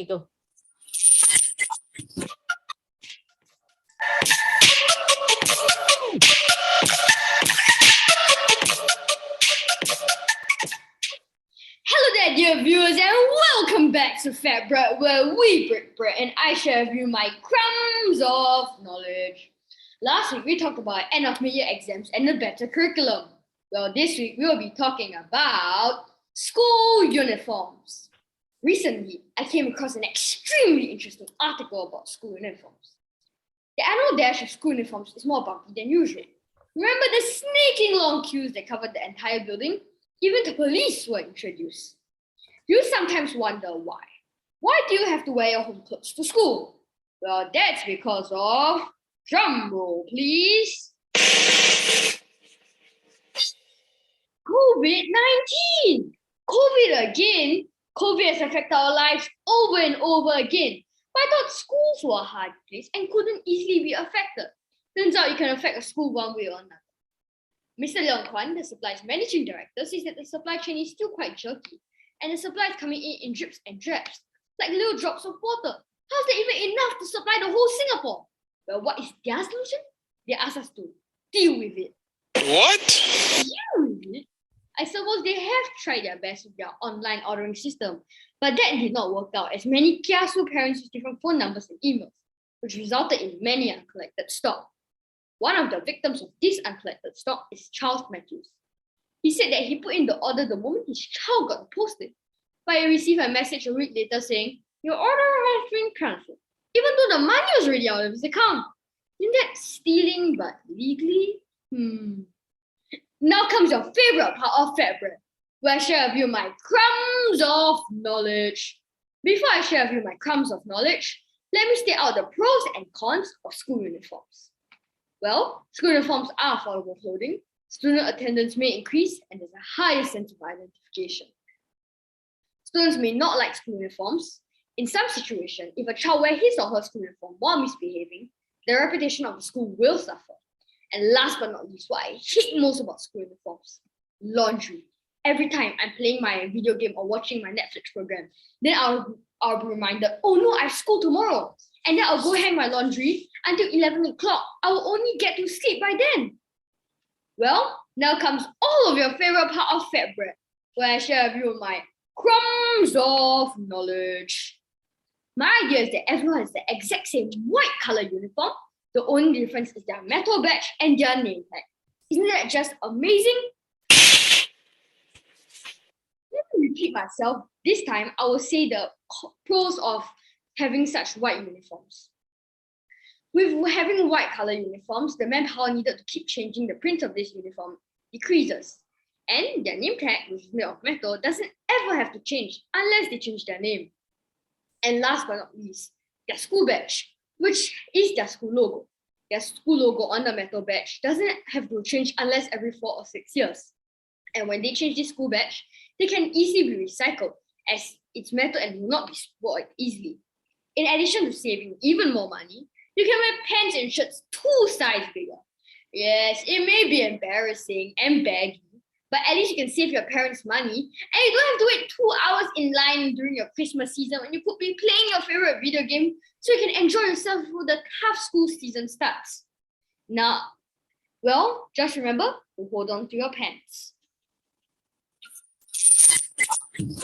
Okay, go. Hello there, dear viewers, and welcome back to Fat Bread, where we break bread and I share with you my crumbs of knowledge. Last week, we talked about end of mid-year exams and the better curriculum. Well, this week, we will be talking about school uniforms. Recently, I came across an extremely interesting article about school uniforms. The annual dash of school uniforms is more bumpy than usual. Remember the snaking long queues that covered the entire building? Even the police were introduced. You sometimes wonder why. Why do you have to wear your home clothes to school? Well, that's because of, drum roll please, COVID-19. COVID again? COVID has affected our lives over and over again. But I thought schools were a hard place and couldn't easily be affected. Turns out you can affect a school one way or another. Mr. Leon Kwan, the supply's managing director, says that the supply chain is still quite jerky and the supply is coming in drips and drabs, like little drops of water. How's that even enough to supply the whole Singapore? Well, what is their solution? They ask us to deal with it. What? Deal with it? I suppose they have tried their best with their online ordering system, but that did not work out as many kiasu parents used different phone numbers and emails, which resulted in many uncollected stock. One of the victims of this uncollected stock is Charles Matthews. He said that he put in the order the moment his child got posted, but he received a message a week later saying, "Your order has been cancelled," even though the money was already out of his account. Isn't that stealing but legally? Now comes your favorite part of Fat Bread, where I share with you my crumbs of knowledge. Before I share with you my crumbs of knowledge, let me state out the pros and cons of school uniforms. Well, school uniforms are affordable clothing, student attendance may increase, and there's a higher sense of identification. Students may not like school uniforms. In some situations, if a child wears his or her school uniform while misbehaving, the reputation of the school will suffer. And last but not least, what I hate most about school uniforms, laundry. Every time I'm playing my video game or watching my Netflix program, then I'll be reminded, oh no, I have school tomorrow. And then I'll go hang my laundry until 11 o'clock. I will only get to sleep by then. Well, now comes all of your favorite part of Fat Bread, where I share with you my crumbs of knowledge. My idea is that everyone has the exact same white color uniform. The only difference is their metal badge and their name tag. Isn't that just amazing? Let me repeat myself. This time, I will say the pros of having such white uniforms. With having white color uniforms, the manpower needed to keep changing the print of this uniform decreases. And their name tag, which is made of metal, doesn't ever have to change unless they change their name. And last but not least, their school badge, which is their school logo. Their school logo on the metal badge doesn't have to change unless every 4 or 6 years. And when they change this school badge, they can easily be recycled as it's metal and will not be spoiled easily. In addition to saving even more money, you can wear pants and shirts 2 sizes bigger. Yes, it may be embarrassing and baggy, but at least you can save your parents money and you don't have to wait 2 hours in line during your Christmas season when you could be playing your favorite video game so you can enjoy yourself before the tough school season starts. Now, well, just remember to hold on to your pants.